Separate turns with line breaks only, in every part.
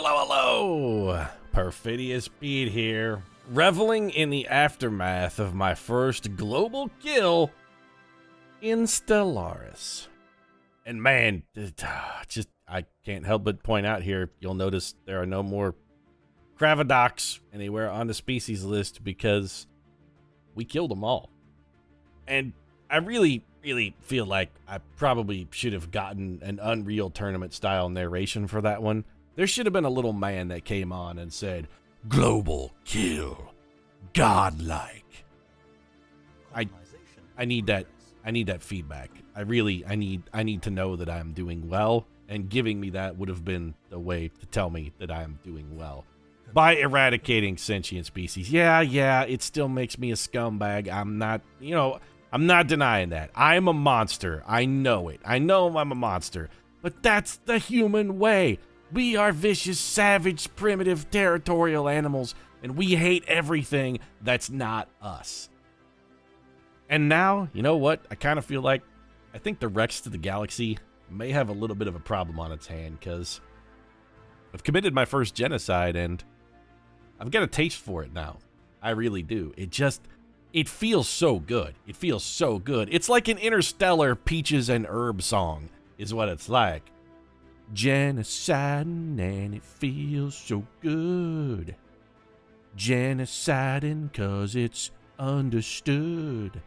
Hello, hello! Perfidious Pete here, reveling in the aftermath of my first global kill in Stellaris. And man, I can't help but point out here, you'll notice there are no more Cravadocs anywhere on the species list because we killed them all. And I really feel like I probably should have gotten an Unreal Tournament style narration for that one. There should have been a little man that came on and said, "Global kill, godlike." I need that. I need that feedback. I need to know that I'm doing well, and giving me that would have been the way to tell me that I am doing well. By eradicating sentient species. Yeah, it still makes me a scumbag. I'm not denying that. I'm a monster. I know it. I know I'm a monster. But that's the human way. We are vicious, savage, primitive, territorial animals, and we hate everything that's not us. And now, you know what? I kind of feel like I think the rest of the galaxy may have a little bit of a problem on its hand, because I've committed my first genocide, and I've got a taste for it now. I really do. It feels so good. It feels so good. It's like an interstellar peaches and herb song, is what it's like. Genocidin, and it feels so good. Genocidin, 'cause it's understood.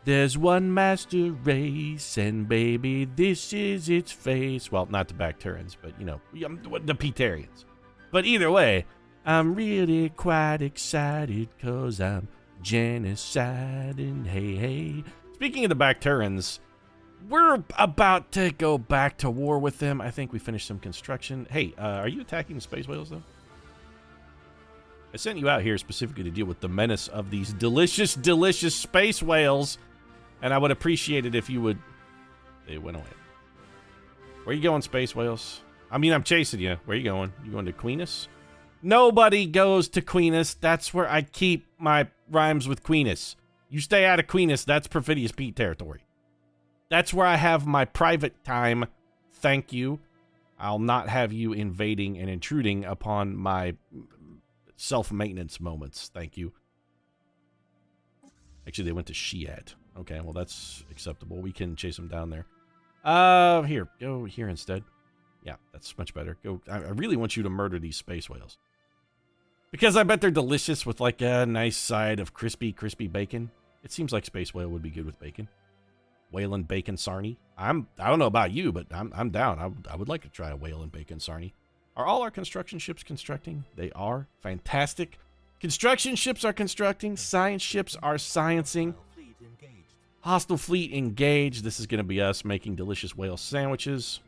There's one master race, and baby, this is its face. Well, not the Bacterians, but, the Peterians. But either way, I'm really quite excited, 'cause I'm genocidin, hey. Speaking of the Bacterians, we're about to go back to war with them. I think we finished some construction. Hey, are you attacking the space whales, though? I sent you out here specifically to deal with the menace of these delicious, delicious space whales, and I would appreciate it if you would... They went away. Where you going, space whales? I mean, I'm chasing you. Where you going? You going to Queenus? Nobody goes to Queenus. That's where I keep my rhymes with Queenus. You stay out of Queenus. That's Perfidious Pete territory. That's where I have my private time. Thank you. I'll not have you invading and intruding upon my self-maintenance moments. Thank you. Actually, they went to Shiat. Okay, well, that's acceptable. We can chase them down there. Here. Go here instead. Yeah, that's much better. Go. I really want you to murder these space whales. Because I bet they're delicious with, like, a nice side of crispy bacon. It seems like space whale would be good with bacon. Whale and bacon sarnie. I don't know about you, but I'm down. I would like to try a whale and bacon sarnie. Are all our construction ships constructing? They are. Fantastic. Construction ships are constructing. Science ships are sciencing. Hostile fleet engaged. This is going to be us making delicious whale sandwiches.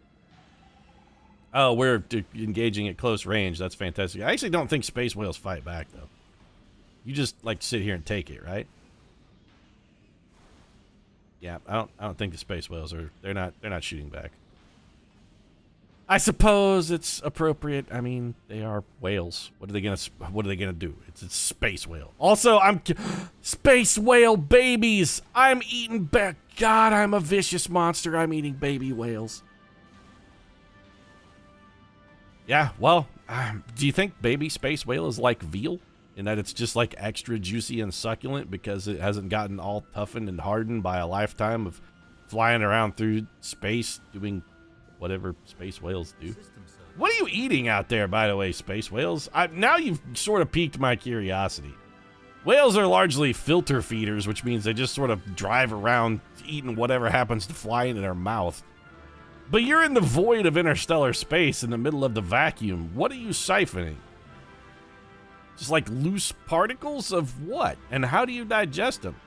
Oh, we're engaging at close range. That's fantastic. I actually don't think space whales fight back, though. You just, like, sit here and take it, right? Yeah, I don't think the space whales are... They're not shooting back. I suppose it's appropriate. I mean, they are whales. What are they gonna do? It's a space whale. Also, space whale babies. I'm eating back. God, I'm a vicious monster. I'm eating baby whales. Yeah, well, do you think baby space whale is like veal? In that it's just like extra juicy and succulent because it hasn't gotten all toughened and hardened by a lifetime of flying around through space doing whatever space whales do. What are you eating out there, by the way, space whales? Now you've sort of piqued my curiosity. Whales are largely filter feeders, which means they just sort of drive around eating whatever happens to fly into their mouth. But you're in the void of interstellar space in the middle of the vacuum. What are you siphoning? Just like loose particles of what? And how do you digest them?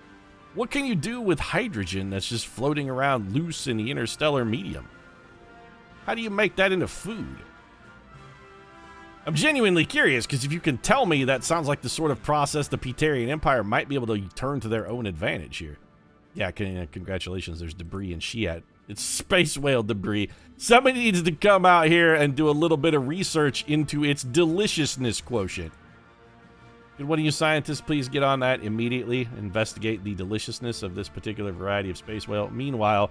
What can you do with hydrogen that's just floating around loose in the interstellar medium? How do you make that into food? I'm genuinely curious, because if you can tell me, that sounds like the sort of process the Peterian Empire might be able to turn to their own advantage here. Yeah, congratulations, there's debris in Shiat. It's space whale debris. Somebody needs to come out here and do a little bit of research into its deliciousness quotient. Could one of you scientists please get on that immediately? Investigate the deliciousness of this particular variety of space whale. Meanwhile,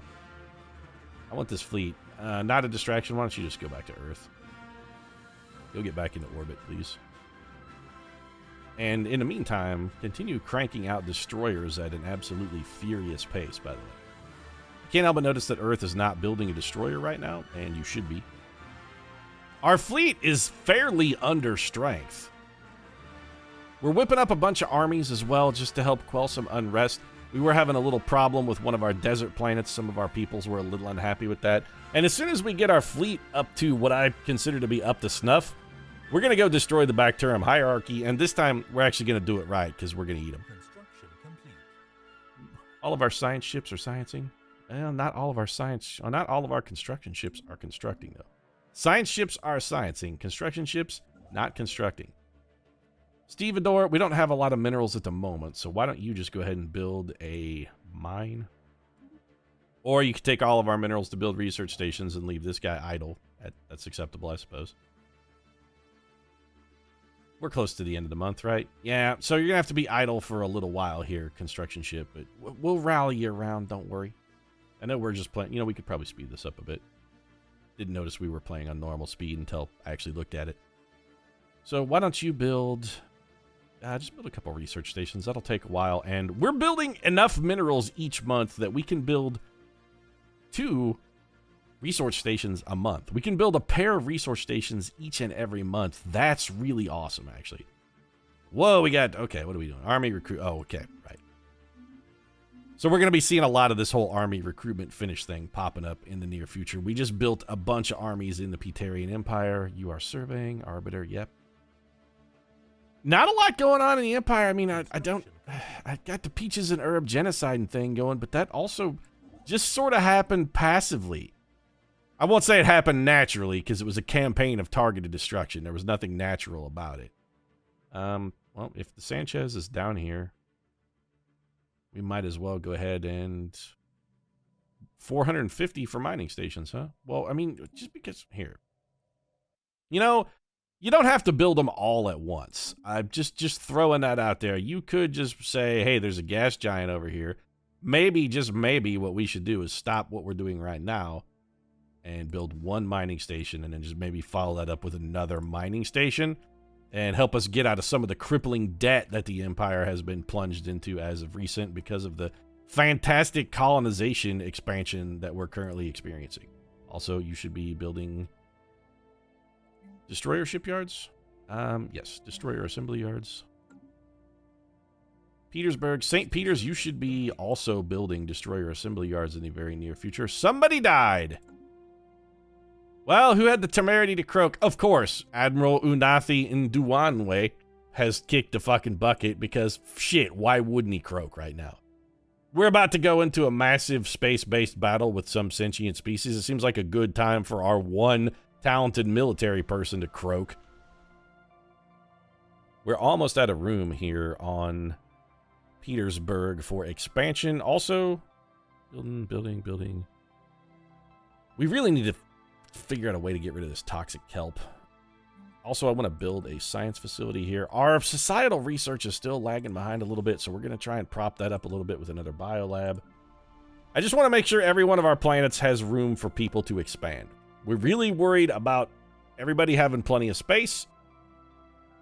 I want this fleet. Not a distraction. Why don't you just go back to Earth? Go get back into orbit, please. And in the meantime, continue cranking out destroyers at an absolutely furious pace, by the way. You can't help but notice that Earth is not building a destroyer right now, and you should be. Our fleet is fairly under strength. We're whipping up a bunch of armies as well, just to help quell some unrest. We were having a little problem with one of our desert planets. Some of our peoples were a little unhappy with that. And as soon as we get our fleet up to what I consider to be up to snuff, we're going to go destroy the Bacterium hierarchy, and this time we're actually going to do it right, because we're going to eat them. All of our science ships are sciencing. Well, not all of our science... not all of our construction ships are constructing, though. Science ships are sciencing. Construction ships, not constructing. Stevedore, we don't have a lot of minerals at the moment, so why don't you just go ahead and build a mine? Or you could take all of our minerals to build research stations and leave this guy idle. That's acceptable, I suppose. We're close to the end of the month, right? Yeah, so you're going to have to be idle for a little while here, construction ship, but we'll rally you around, don't worry. I know we're just playing, we could probably speed this up a bit. Didn't notice we were playing on normal speed until I actually looked at it. So why don't you build, just build a couple research stations. That'll take a while, and we're building enough minerals each month that we can build 2 resource stations a month. We can build a pair of resource stations each and every month. That's really awesome, actually. Whoa, we got... Okay, what are we doing? Army recruit... Oh, okay, right. So we're going to be seeing a lot of this whole army recruitment finish thing popping up in the near future. We just built a bunch of armies in the Peterian Empire. You are surveying, Arbiter, yep. Not a lot going on in the Empire. I mean, I got the Peaches and Herb Genocidin thing going, but that also just sort of happened passively. I won't say it happened naturally, because it was a campaign of targeted destruction. There was nothing natural about it. Well, if the Sanchez is down here, we might as well go ahead and... 450 for mining stations, huh? Well, I mean, just because... Here. You don't have to build them all at once. I'm just throwing that out there. You could just say, hey, there's a gas giant over here. Maybe, just maybe, what we should do is stop what we're doing right now and build 1 mining station, and then just maybe follow that up with another mining station and help us get out of some of the crippling debt that the Empire has been plunged into as of recent because of the fantastic colonization expansion that we're currently experiencing. Also, you should be building destroyer shipyards. Yes, destroyer assembly yards. Petersburg, St. Peter's, you should be also building destroyer assembly yards in the very near future. Somebody died. Well, who had the temerity to croak? Of course, Admiral Unathi Nduwanwe has kicked the fucking bucket because, shit, why wouldn't he croak right now? We're about to go into a massive space-based battle with some sentient species. It seems like a good time for our one talented military person to croak. We're almost out of room here on Petersburg for expansion. Also, building. We really need to figure out a way to get rid of this toxic kelp. Also, I want to build a science facility here. Our societal research is still lagging behind a little bit, so we're going to try and prop that up a little bit with another biolab. I just want to make sure every one of our planets has room for people to expand. We're really worried about everybody having plenty of space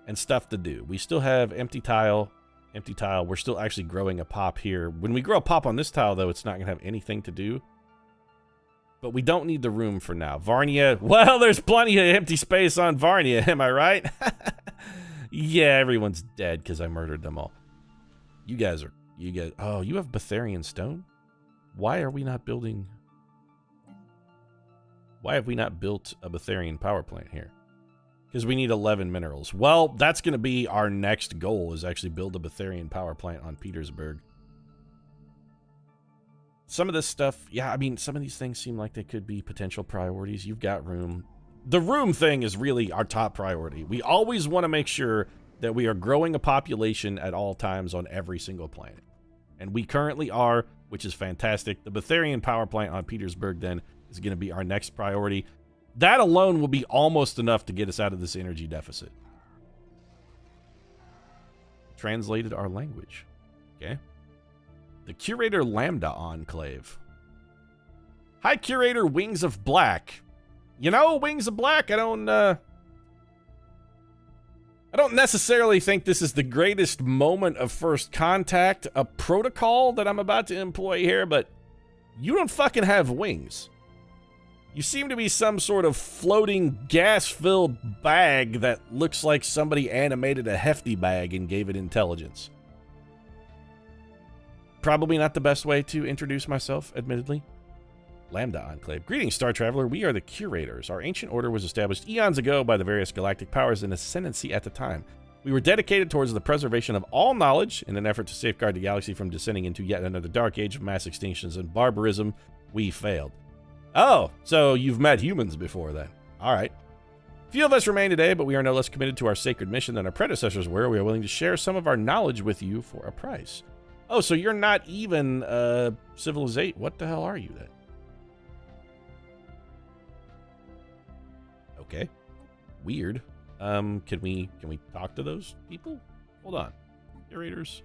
and stuff to do. We still have empty tile. We're still actually growing a pop here. When we grow a pop on this tile, though, it's not going to have anything to do. But we don't need the room for now. Varnia, well, there's plenty of empty space on Varnia, am I right? Yeah, everyone's dead because I murdered them all. You guys, oh, you have Betharian stone? Why are we not building... Why have we not built a Betharian power plant here? Because we need 11 minerals. Well, that's going to be our next goal, is actually build a Betharian power plant on Petersburg. Some of this stuff, yeah, I mean, some of these things seem like they could be potential priorities. You've got room. The room thing is really our top priority. We always want to make sure that we are growing a population at all times on every single planet. And we currently are, which is fantastic. The Betharian power plant on Petersburg, then, is going to be our next priority. That alone will be almost enough to get us out of this energy deficit. Translated our language. Okay. The Curator Lambda Enclave. Hi, Curator Wings of Black. You know, Wings of Black, I don't don't necessarily think this is the greatest moment of first contact, a protocol that I'm about to employ here, but you don't fucking have wings. You seem to be some sort of floating gas-filled bag that looks like somebody animated a hefty bag and gave it intelligence. Probably not the best way to introduce myself, admittedly. Lambda Enclave. Greetings, Star Traveler. We are the Curators. Our ancient order was established eons ago by the various galactic powers in ascendancy at the time. We were dedicated towards the preservation of all knowledge in an effort to safeguard the galaxy from descending into yet another dark age of mass extinctions and barbarism. We failed. Oh, so you've met humans before then. All right. Few of us remain today, but we are no less committed to our sacred mission than our predecessors were. We are willing to share some of our knowledge with you for a price. Oh, so you're not even civilization. What the hell are you then? Okay. Weird. Can we talk to those people? Hold on. Curators.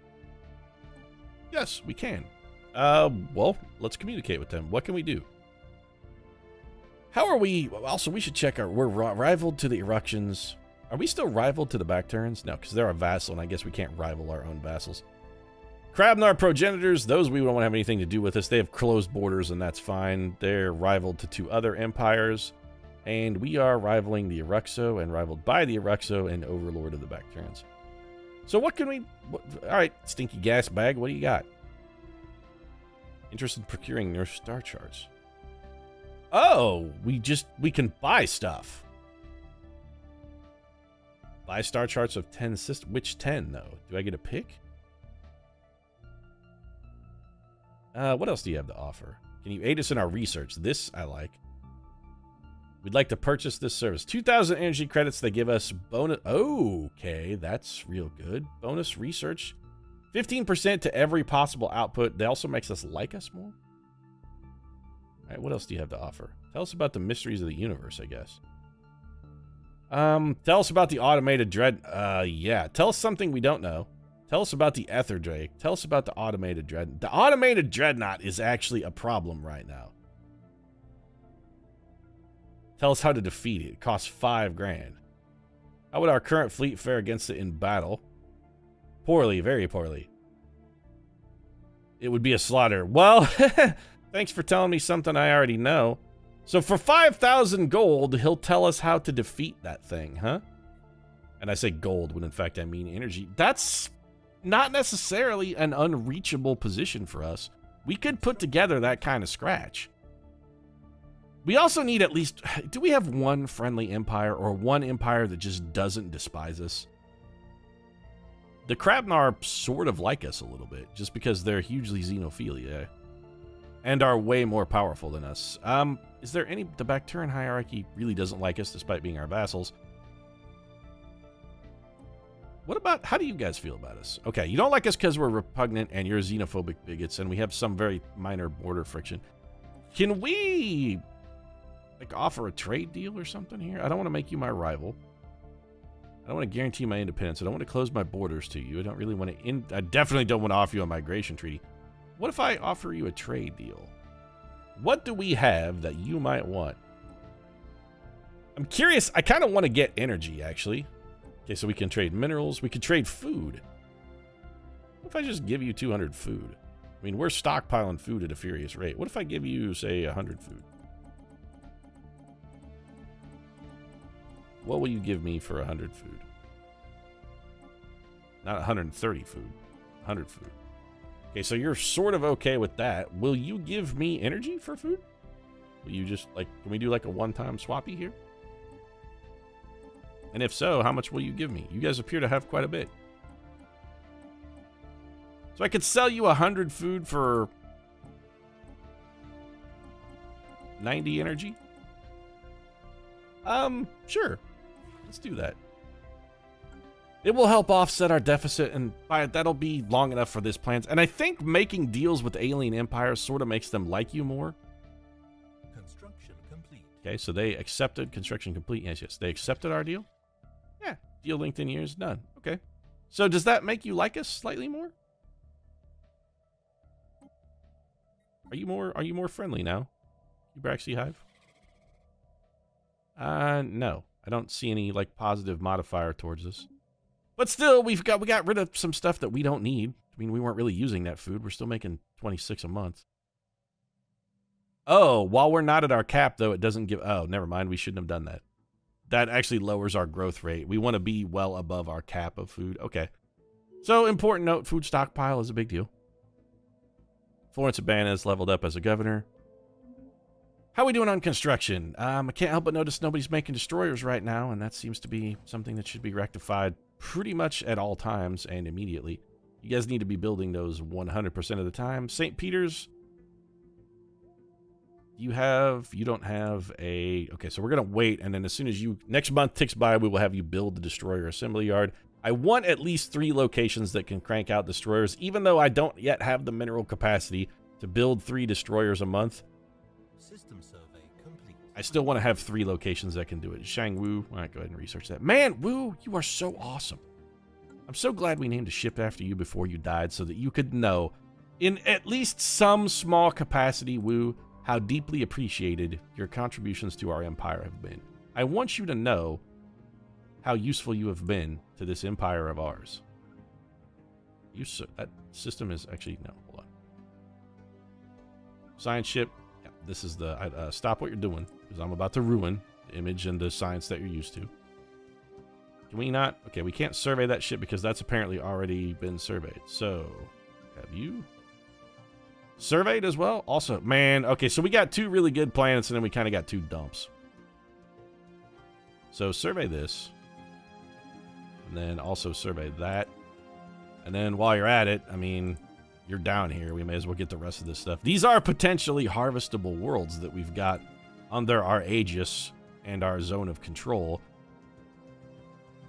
Yes, we can. Well, let's communicate with them. What can we do? How are we? Also, we should check we're rivaled to the Eruptions. Are we still rivaled to the Bacterians? No, because they're a vassal, and I guess we can't rival our own vassals. Krabnar progenitors, those we don't want to have anything to do with us. They have closed borders, and that's fine. They're rivaled to 2 other empires. And we are rivaling the Eruxo and rivaled by the Eruxo and overlord of the Bacterians. So what can we... all right, stinky gas bag, what do you got? Interested in procuring their star charts. Oh, we can buy stuff. Buy star charts of 10 systems. Which 10, though? Do I get a pick? What else do you have to offer? Can you aid us in our research? This I like. We'd like to purchase this service. 2,000 energy credits. They give us bonus. Oh, okay, that's real good. Bonus research. 15% to every possible output. They also makes us like us more. All right, what else do you have to offer? Tell us about the mysteries of the universe, I guess. Tell us about the automated dread. Yeah. Tell us something we don't know. Tell us about the Ether Drake. Tell us about the automated dread. The automated dreadnought is actually a problem right now. Tell us how to defeat it. It costs 5 grand. How would our current fleet fare against it in battle? Poorly, very poorly. It would be a slaughter. Well, thanks for telling me something I already know. So for 5,000 gold, he'll tell us how to defeat that thing, huh? And I say gold when in fact I mean energy. That's not necessarily an unreachable position for us. We could put together that kind of scratch. We also need at least... Do we have one friendly empire or one empire that just doesn't despise us? The Krabnar sort of like us a little bit, just because they're hugely xenophilia and are way more powerful than us. Is there any... The Bacterian hierarchy really doesn't like us despite being our vassals. What about... How do you guys feel about us? Okay, you don't like us because we're repugnant and you're xenophobic bigots and we have some very minor border friction. Can we... like offer a trade deal or something here? I don't want to make you my rival. I don't want to guarantee my independence. I don't want to close my borders to you. I don't really want to... I definitely don't want to offer you a migration treaty. What if I offer you a trade deal? What do we have that you might want? I'm curious. I kind of want to get energy, actually. Okay, so we can trade minerals. We could trade food. What if I just give you 200 food? I mean, we're stockpiling food at a furious rate. What if I give you, say, 100 food? What will you give me for 100 food? Not 130 food. 100 food. Okay, so you're sort of okay with that. Will you give me energy for food? Will you just, like, can we do like a one-time swappy here? And if so, how much will you give me? You guys appear to have quite a bit. So I could sell you 100 food for 90 energy? Sure. Let's do that. It will help offset our deficit, and that'll be long enough for this plans. And I think making deals with alien empires sort of makes them like you more.
Construction complete.
Okay, so they accepted construction complete. Yes, yes. They accepted our deal? Yeah. Deal linked in years, done. Okay. So does that make you like us slightly more? Are you more friendly now? Eubraxy Hive? No. I don't see any, like, positive modifier towards us. But still, we got rid of some stuff that we don't need. I mean, we weren't really using that food. We're still making 26 a month. Oh, while we're not at our cap, though, it doesn't give... Oh, never mind. We shouldn't have done that. That actually lowers our growth rate. We want to be well above our cap of food. Okay. So, important note, food stockpile is a big deal. Florence Urbana is leveled up as a governor. How are we doing on construction? I can't help but notice nobody's making destroyers right now, and that seems to be something that should be rectified pretty much at all times and immediately. You guys need to be building those 100% of the time. St. Peter's, you don't have a... Okay, so we're going to wait, and then as soon as next month ticks by, we will have you build the destroyer assembly yard. I want at least 3 locations that can crank out destroyers, even though I don't yet have the mineral capacity to build 3 destroyers a month.
System survey complete.
I still want to have 3 locations that can do it. Shang Wu. All right, go ahead and research that. Man, Wu, you are so awesome. I'm so glad we named a ship after you before you died so that you could know, in at least some small capacity, Wu, how deeply appreciated your contributions to our empire have been. I want you to know how useful you have been to this empire of ours. That system is actually... No, hold on. Science ship. Yeah, this is the... stop what you're doing, because I'm about to ruin the image and the science that you're used to. Can we not? Okay, we can't survey that ship because that's apparently already been surveyed. So, have you surveyed as well? Also, man, okay, so we got 2 really good planets and then we kind of got 2 dumps. So, survey this. And then also survey that. And then while you're at it, I mean, you're down here. We may as well get the rest of this stuff. These are potentially harvestable worlds that we've got under our aegis and our zone of control.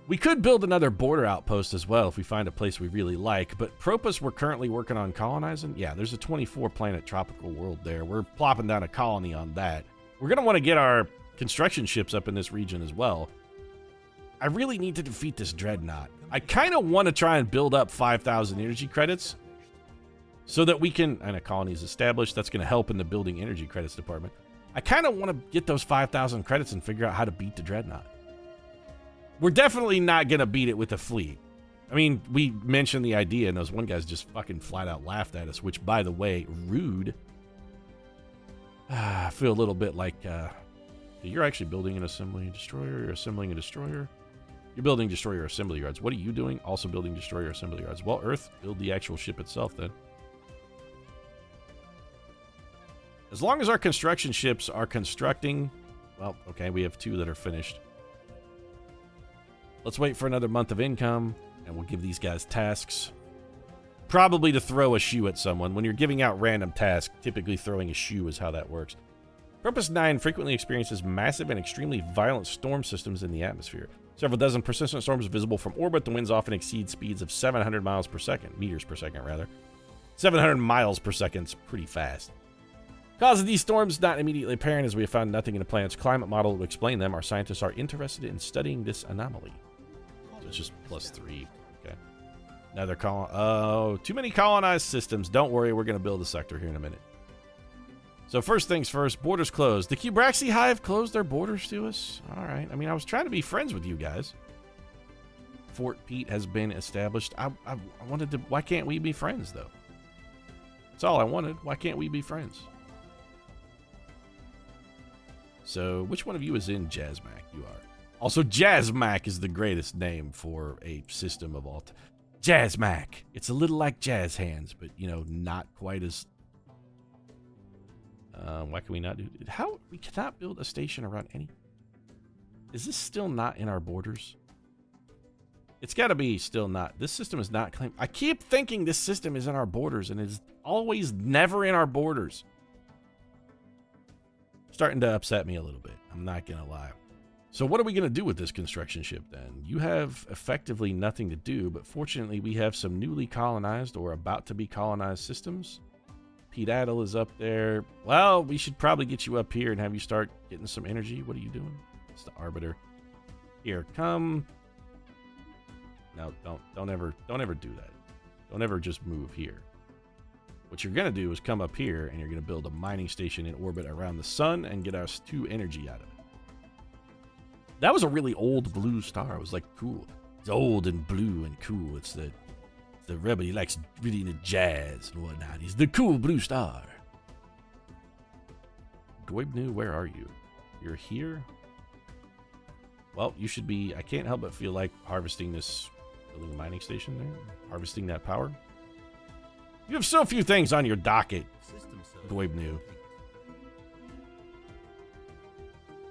We could build another border outpost as well if we find a place we really like, but Propus we're currently working on colonizing. Yeah, there's a 24-planet tropical world there. We're plopping down a colony on that. We're going to want to get our construction ships up in this region as well. I really need to defeat this dreadnought. I kind of want to try and build up 5,000 energy credits so that we can... And a colony is established. That's going to help in the building energy credits department. I kind of want to get those 5,000 credits and figure out how to beat the dreadnought. We're definitely not going to beat it with a fleet. I mean, we mentioned the idea, and those one guys just fucking flat out laughed at us, which, by the way, rude. I feel a little bit like, you're actually building an assembly destroyer, you're assembling a destroyer. You're building destroyer assembly yards. What are you doing? Also building destroyer assembly yards. Well, Earth, build the actual ship itself, then. As long as our construction ships are constructing... Well, okay, we have 2 that are finished. Let's wait for another month of income, and we'll give these guys tasks. Probably to throw a shoe at someone. When you're giving out random tasks, typically throwing a shoe is how that works. Propus 9 frequently experiences massive and extremely violent storm systems in the atmosphere. Several dozen persistent storms visible from orbit. The winds often exceed speeds of 700 miles per second. Meters per second, rather. 700 miles per second is pretty fast. Cause of these storms not immediately apparent, as we have found nothing in the planet's climate model to explain them. Our scientists are interested in studying this anomaly. It's just +3. Okay. Another oh, too many colonized systems. Don't worry, we're going to build a sector here in a minute. So first things first, borders closed. The Cubraxi Hive closed their borders to us. All right. I mean, I was trying to be friends with you guys. Fort Pete has been established. I wanted to... Why can't we be friends, though? That's all I wanted. Why can't we be friends? So, which one of you is in Jazzmac? You are. Also, Jazzmac is the greatest name for a system of all time. Jazzmac. It's a little like Jazz Hands, but, you know, not quite as... why can we not do... How? We cannot build a station around any... Is this still not in our borders? It's got to be still not. This system is not claimed. I keep thinking this system is in our borders, and it's always never in our borders. Starting to upset me a little bit. I'm not going to lie. So what are we going to do with this construction ship, then? You have effectively nothing to do, but fortunately we have some newly colonized or about to be colonized systems. Pete Addle is up there. Well, we should probably get you up here and have you start getting some energy. What are you doing? It's the Arbiter. Here, come. No, don't ever do that. Don't ever just move here. What you're going to do is come up here and you're going to build a mining station in orbit around the sun and get us 2 energy out of it. That was a really old blue star. It was like cool. It's old and blue and cool. It's the rebel. He likes really into jazz and whatnot. He's the cool blue star. Goibnu, where are you? You're here? Well, you should be... I can't help but feel like harvesting this... building a mining station there. Harvesting that power. You have so few things on your docket, Goibnu.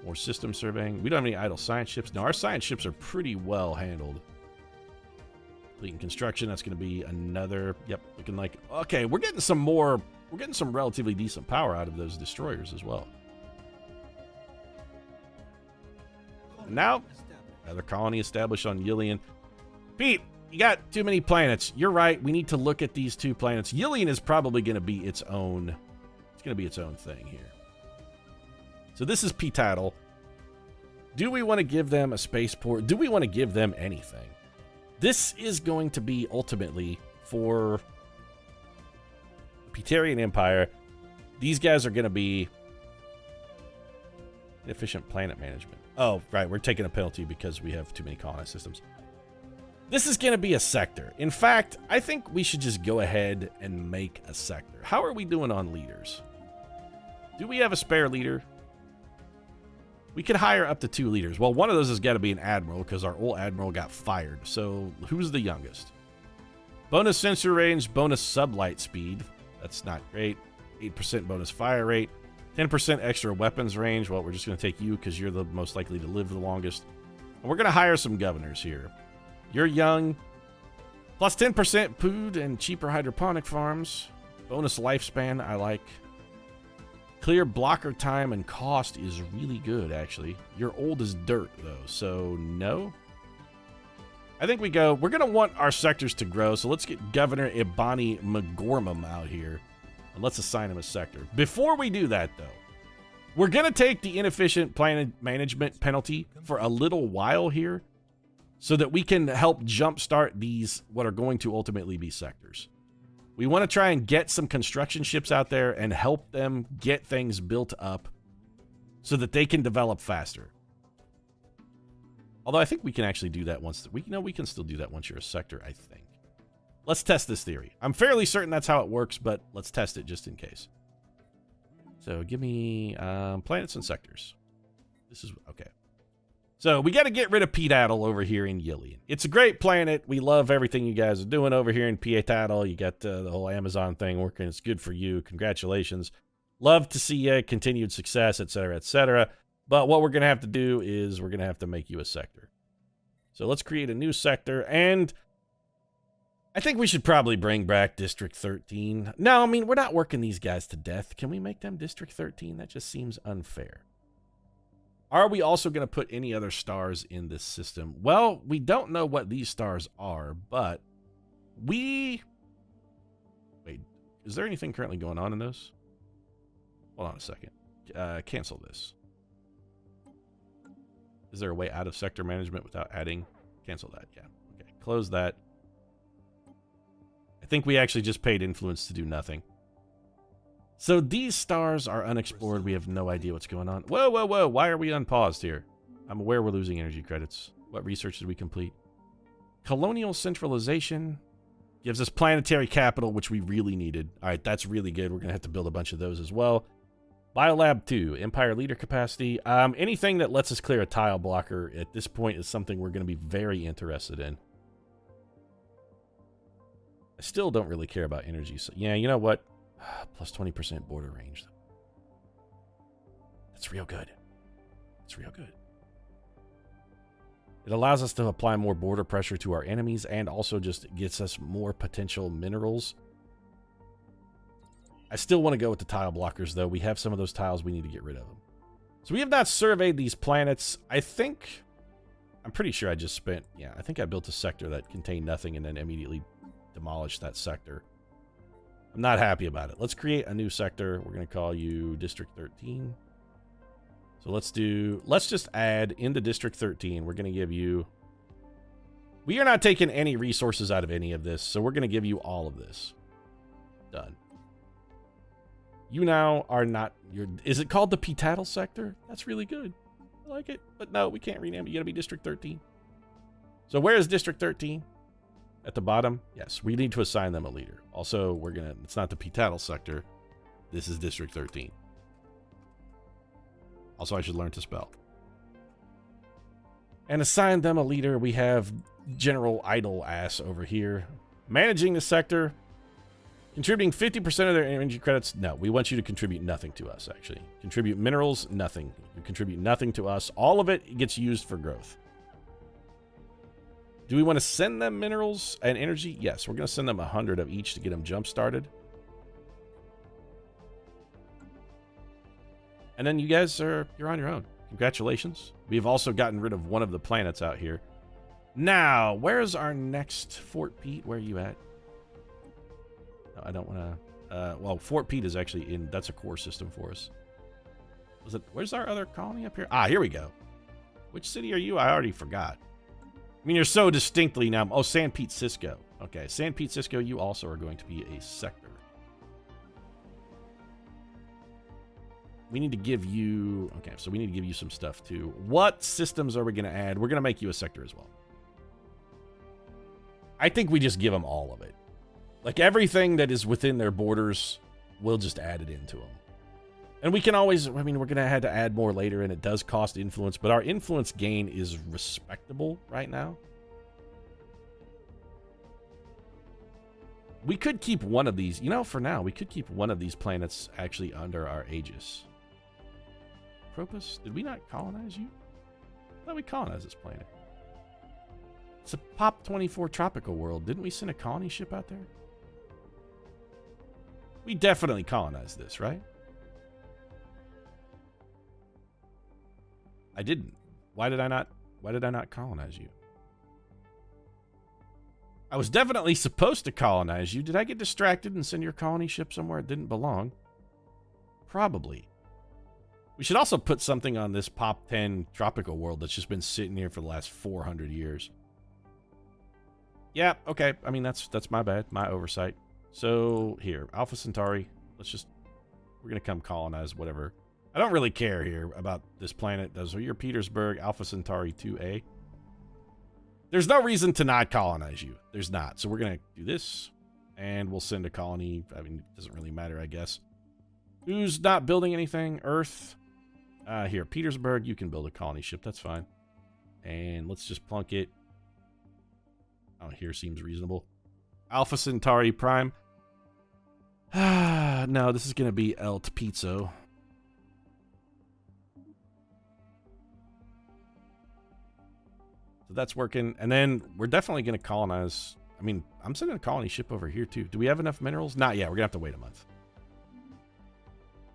More system surveying. We don't have any idle science ships. No, our science ships are pretty well handled. Completing construction. That's going to be another... Yep, looking like... Okay, we're getting some more... We're getting some relatively decent power out of those destroyers as well. And now, another colony established on Yillian. Pete, you got too many planets. You're right. We need to look at these 2 planets. Yillian is probably going to be its own... It's going to be its own thing here. So this is Petattle. Do we want to give them a spaceport? Do we want to give them anything? This is going to be ultimately for Peterian Empire. These guys are going to be inefficient planet management. Oh, right. We're taking a penalty because we have too many colonized systems. This is going to be a sector. In fact, I think we should just go ahead and make a sector. How are we doing on leaders? Do we have a spare leader? We could hire up to 2 leaders. Well, one of those has got to be an admiral because our old admiral got fired. So who's the youngest? Bonus sensor range, bonus sublight speed. That's not great. 8% bonus fire rate. 10% extra weapons range. Well, we're just going to take you because you're the most likely to live the longest. And we're going to hire some governors here. You're young. Plus 10% food and cheaper hydroponic farms. Bonus lifespan, I like. Clear blocker time and cost is really good, actually. You're old as dirt, though, so no. I think we go... We're going to want our sectors to grow, so let's get Governor Ibani McGormam out here. And let's assign him a sector. Before we do that, though, we're going to take the inefficient planet management penalty for a little while here so that we can help jumpstart these, what are going to ultimately be sectors. We want to try and get some construction ships out there and help them get things built up so that they can develop faster. Although I think we can actually do that once. We can still do that once you're a sector, I think. Let's test this theory. I'm fairly certain that's how it works, but let's test it just in case. So give me planets and sectors. This is okay. So we got to get rid of Petattle over here in Yillian. It's a great planet. We love everything you guys are doing over here in Petattle. You got the whole Amazon thing working. It's good for you. Congratulations. Love to see you continued success, etc., etc. But what we're going to have to do is we're going to have to make you a sector. So let's create a new sector. And I think we should probably bring back District 13. No, I mean, we're not working these guys to death. Can we make them District 13? That just seems unfair. Are we also going to put any other stars in this system? Well, we don't know what these stars are, but we... Wait, is there anything currently going on in those? Hold on a second. Cancel this. Is there a way out of sector management without adding? Cancel that, yeah. Okay, close that. I think we actually just paid influence to do nothing. So these stars are unexplored. We have no idea what's going on. Whoa, whoa, whoa. Why are we unpaused here? I'm aware we're losing energy credits. What research did we complete? Colonial centralization gives us planetary capital, which we really needed. All right, that's really good. We're going to have to build a bunch of those as well. Biolab 2, Empire leader capacity. Anything that lets us clear a tile blocker at this point is something we're going to be very interested in. I still don't really care about energy. So, yeah, you know what? Plus 20% border range. That's real good. It's real good. It allows us to apply more border pressure to our enemies and also just gets us more potential minerals. I still want to go with the tile blockers, though. We have some of those tiles. We need to get rid of them. So we have not surveyed these planets. I'm pretty sure I just spent... Yeah, I think I built a sector that contained nothing and then immediately demolished that sector. I'm not happy about it. Let's create a new sector. We're going to call you District 13. So let's just add into District 13. We're going to give you... We are not taking any resources out of any of this, so we're going to give you all of this. Done. You now are not... Is it called the Petattle sector? That's really good. I like it. But no, we can't rename it. You got to be District 13. So where is District 13? At the bottom? Yes, we need to assign them a leader. Also, it's not the Petattle sector. This is District 13. Also, I should learn to spell. And assign them a leader. We have General Idle Ass over here. Managing the sector. Contributing 50% of their energy credits. No, we want you to contribute nothing to us, actually. Contribute minerals, nothing. You contribute nothing to us. All of it gets used for growth. Do we want to send them minerals and energy? Yes, we're going to send them 100 of each to get them jump started. And then you guys you're on your own. Congratulations. We've also gotten rid of one of the planets out here. Now, where's our next Fort Pete? Where are you at? No, I don't want to... well, Fort Pete is actually that's a core system for us. Where's our other colony up here? Ah, here we go. Which city are you? I already forgot. I mean, you're so distinctly now... Oh, San Pete Cisco. Okay, San Pete Cisco, you also are going to be a sector. We need to give you... Okay, so we need to give you some stuff, too. What systems are we going to add? We're going to make you a sector as well. I think we just give them all of it. Like, everything that is within their borders, we'll just add it into them. And we can always... I mean, we're going to have to add more later, and it does cost influence, but our influence gain is respectable right now. We could keep one of these... You know, for now, we could keep one of these planets actually under our aegis. Propus, did we not colonize you? I thought we colonized this planet. It's a Pop 24 tropical world. Didn't we send a colony ship out there? We definitely colonized this, right? I didn't. Why did I not colonize you? I was definitely supposed to colonize you. Did I get distracted and send your colony ship somewhere it didn't belong? Probably. We should also put something on this Pop 10 tropical world that's just been sitting here for the last 400 years. Yeah, okay. I mean, that's my bad. My oversight. So, here. Alpha Centauri. We're going to come colonize whatever. I don't really care here about this planet. Those are your Petersburg, Alpha Centauri 2A. There's no reason to not colonize you. There's not. So we're going to do this. And we'll send a colony. I mean, it doesn't really matter, I guess. Who's not building anything? Earth. Here, Petersburg, you can build a colony ship. That's fine. And let's just plunk it. Oh, here seems reasonable. Alpha Centauri Prime. No, this is going to be El Pizzo. So that's working. And then we're definitely going to colonize. I mean, I'm sending a colony ship over here, too. Do we have enough minerals? Not yet. We're going to have to wait a month.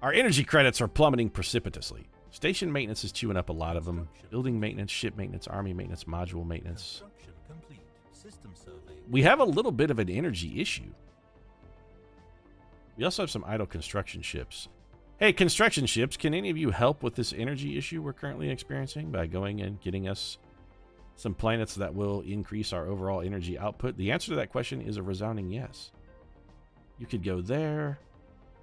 Our energy credits are plummeting precipitously. Station maintenance is chewing up a lot of them. Building maintenance, ship maintenance, army maintenance, module maintenance. We have a little bit of an energy issue. We also have some idle construction ships. Hey, construction ships, can any of you help with this energy issue we're currently experiencing by going and getting us some planets that will increase our overall energy output? The answer to that question is a resounding yes. You could go there.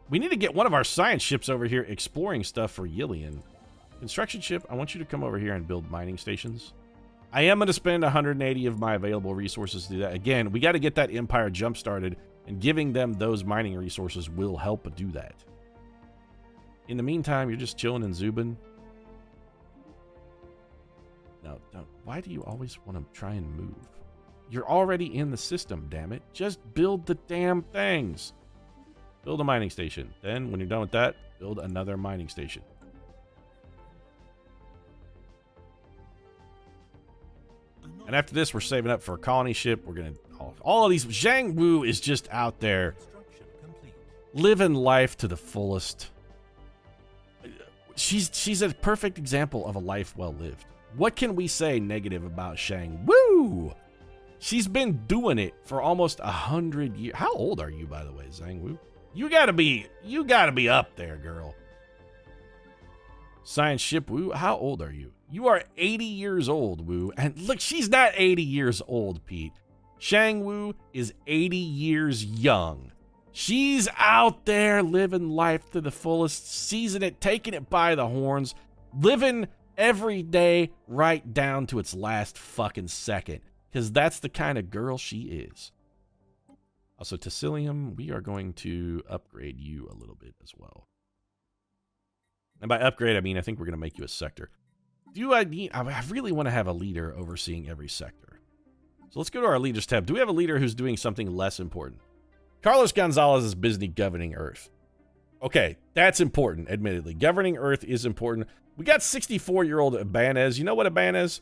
We need to get one of our science ships over here exploring stuff for Yillian. Construction ship, I want you to come over here and build mining stations. I am going to spend 180 of my available resources to do that. Again, we got to get that empire jump-started, and giving them those mining resources will help do that. In the meantime, you're just chilling in Zubin. No, don't. Why do you always want to try and move? You're already in the system, damn it. Just build the damn things. Build a mining station. Then, when you're done with that, build another mining station. And after this, we're saving up for a colony ship. We're going to... All of these... Zhang Wu is just out there living life to the fullest. She's a perfect example of a life well lived. What can we say negative about Zhang Wu? She's been doing it for almost 100 years. How old are you, by the way, Zhang Wu? You gotta be up there, girl. Science ship Wu, how old are you? You are 80 years old, Wu. And look, she's not 80 years old, Pete. Zhang Wu is 80 years young. She's out there living life to the fullest, seizing it, taking it by the horns, living every day right down to its last fucking second. because that's the kind of girl she is. Also, Tassilium, we are going to upgrade you a little bit as well. And by upgrade, I mean I think we're going to make you a sector. I really want to have a leader overseeing every sector. So let's go to our leaders tab. Do we have a leader who's doing something less important? Carlos Gonzalez is busy governing Earth. Okay, that's important, admittedly. Governing Earth is important. We got 64-year-old Ibanez. You know what, Ibanez?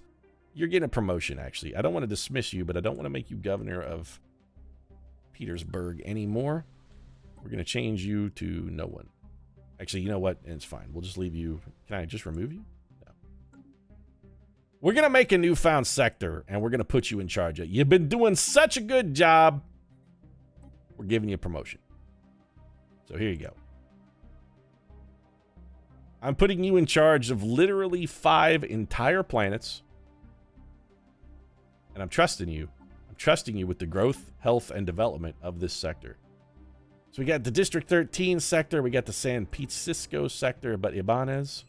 You're getting a promotion, actually. I don't want to dismiss you, but I don't want to make you governor of Petersburg anymore. We're going to change you to no one. Actually, you know what? It's fine. We'll just leave you. Can I just remove you? No. We're going to make a newfound sector, and we're going to put you in charge of it. You've been doing such a good job. We're giving you a promotion. So here you go. I'm putting you in charge of literally 5 entire planets. And I'm trusting you. I'm trusting you with the growth, health, and development of this sector. So we got the District 13 sector. We got the San Francisco sector. But Ibanez,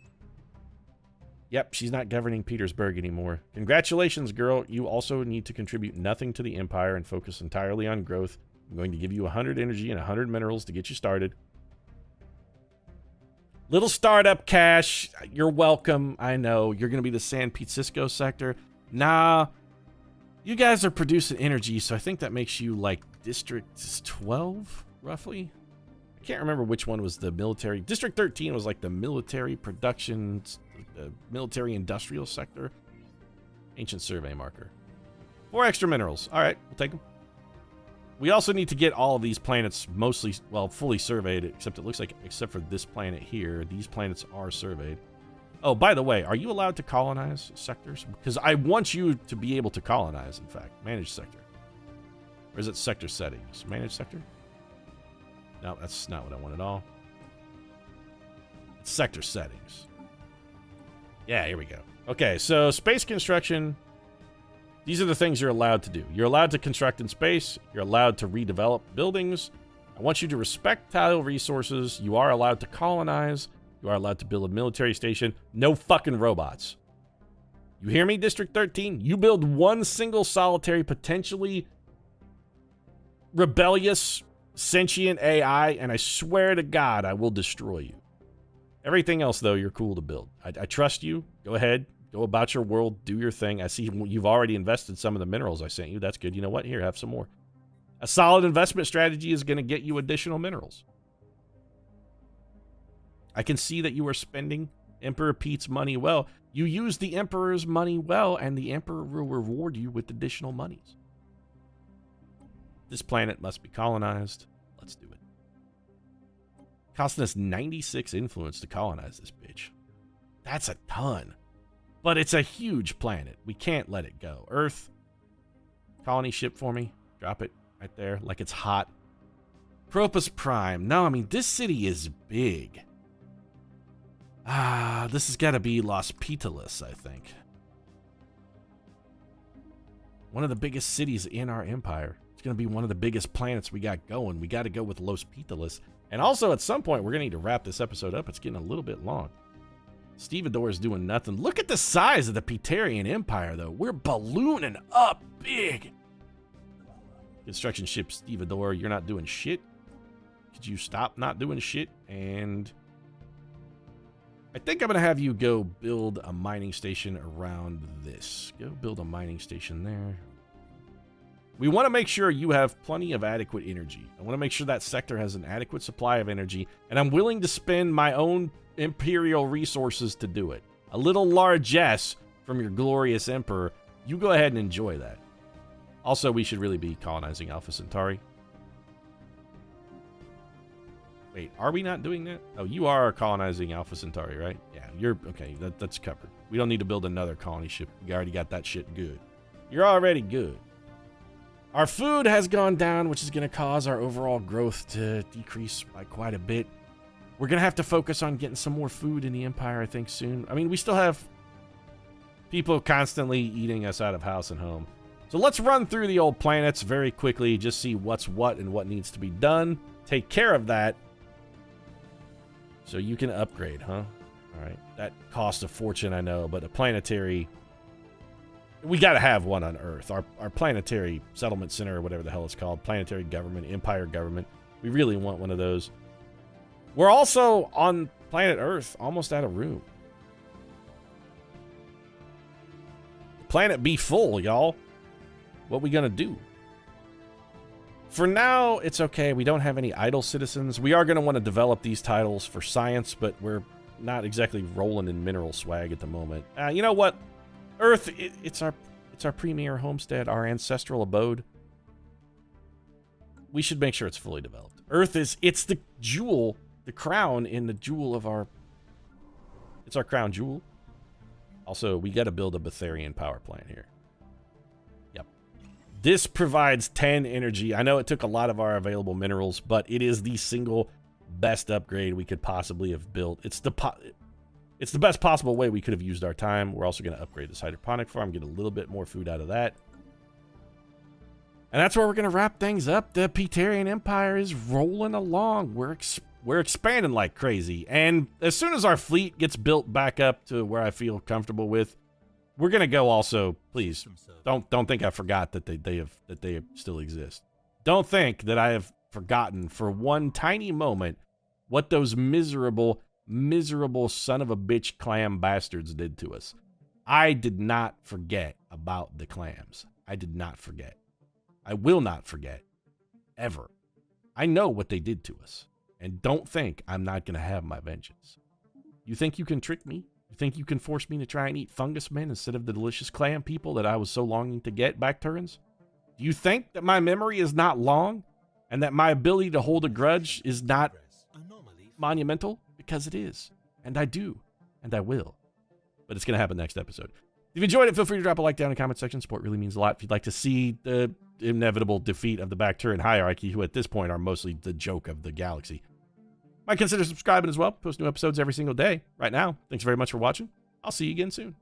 yep, she's not governing Petersburg anymore. Congratulations, girl. You also need to contribute nothing to the Empire and focus entirely on growth. I'm going to give you 100 energy and 100 minerals to get you started. Little startup cash. You're welcome. I know. You're going to be the San Francisco sector. Nah. You guys are producing energy, so I think that makes you like District 12, roughly. I can't remember which one was the military. District 13 was like the military production, the military industrial sector. Ancient survey marker. 4 extra minerals. All right, we'll take them. We also need to get all of these planets mostly, well, fully surveyed, except it looks like, except for this planet here, these planets are surveyed. Oh, by the way, are you allowed to colonize sectors? Because I want you to be able to colonize, in fact. Manage sector. Or is it sector settings? Manage sector? No, that's not what I want at all. It's sector settings. Yeah, here we go. Okay, so space construction. These are the things you're allowed to do. You're allowed to construct in space. You're allowed to redevelop buildings. I want you to respect tidal resources. You are allowed to colonize. You are allowed to build a military station. No fucking robots. You hear me, District 13? You build one single solitary, potentially rebellious, sentient AI, and I swear to God, I will destroy you. Everything else, though, you're cool to build. I trust you. Go ahead. Go about your world. Do your thing. I see you've already invested some of the minerals I sent you. That's good. You know what? Here, have some more. A solid investment strategy is going to get you additional minerals. I can see that you are spending Emperor Pete's money well. You use the Emperor's money well, and the Emperor will reward you with additional monies. This planet must be colonized. Let's do it. Costing us 96 influence to colonize this bitch. That's a ton. But it's a huge planet. We can't let it go. Earth, colony ship for me. Drop it right there like it's hot. Propus Prime. No, I mean, this city is big. This has got to be Los Pitalis, I think. One of the biggest cities in our empire. It's going to be one of the biggest planets we got going. We got to go with Los Pitalis. And also, at some point, we're going to need to wrap this episode up. It's getting a little bit long. Stevedore is doing nothing. Look at the size of the Peterian Empire, though. We're ballooning up big. Construction ship Stevedore, you're not doing shit. Could you stop not doing shit? And I think I'm going to have you go build a mining station around this. Go build a mining station there. We want to make sure you have plenty of adequate energy. I want to make sure that sector has an adequate supply of energy, and I'm willing to spend my own imperial resources to do it. A little largesse from your glorious emperor. You go ahead and enjoy that. Also, we should really be colonizing Alpha Centauri. Wait, are we not doing that? Oh, you are colonizing Alpha Centauri, right? Yeah, you're okay. That's covered. We don't need to build another colony ship. We already got that shit good. You're already good. Our food has gone down, which is going to cause our overall growth to decrease by quite a bit. We're going to have to focus on getting some more food in the Empire, I think, soon. I mean, we still have people constantly eating us out of house and home. So let's run through the old planets very quickly, just see what's what and what needs to be done. Take care of that. So you can upgrade, huh? All right. That costs a fortune, I know, but a planetary We got to have one on Earth. Our planetary settlement center, or whatever the hell it's called, planetary government, empire government. We really want one of those. We're also on planet Earth, almost out of room. Planet be full, y'all. What we gonna do? For now, it's okay. We don't have any idle citizens. We are gonna want to develop these titles for science, but we're not exactly rolling in mineral swag at the moment. You know what? Earth, it's our premier homestead, our ancestral abode. We should make sure it's fully developed. Earth it's the jewel, the crown in the jewel of our... It's our crown jewel. Also, we got to build a Peterian power plant here. Yep. This provides 10 energy. I know it took a lot of our available minerals, but it is the single best upgrade we could possibly have built. It's the best possible way we could have used our time. We're also going to upgrade this hydroponic farm, get a little bit more food out of that. And that's where we're going to wrap things up. The Peterian Empire is rolling along. We're expanding like crazy. And as soon as our fleet gets built back up to where I feel comfortable with, we're going to go also, please, don't think I forgot that they still exist. Don't think that I have forgotten for one tiny moment what those miserable son of a bitch clam bastards did to us. I did not forget about the clams. I did not forget. I will not forget. Ever. I know what they did to us. And don't think I'm not going to have my vengeance. You think you can trick me? You think you can force me to try and eat fungus men instead of the delicious clam people that I was so longing to get back turns? Do you think that my memory is not long? And that my ability to hold a grudge is not monumental? Because it is. And I do. And I will. But it's going to happen next episode. If you enjoyed it, feel free to drop a like down in the comment section. Support really means a lot. If you'd like to see the inevitable defeat of the Bacterian hierarchy, who at this point are mostly the joke of the galaxy, might consider subscribing as well. Post new episodes every single day. Right now, thanks very much for watching. I'll see you again soon.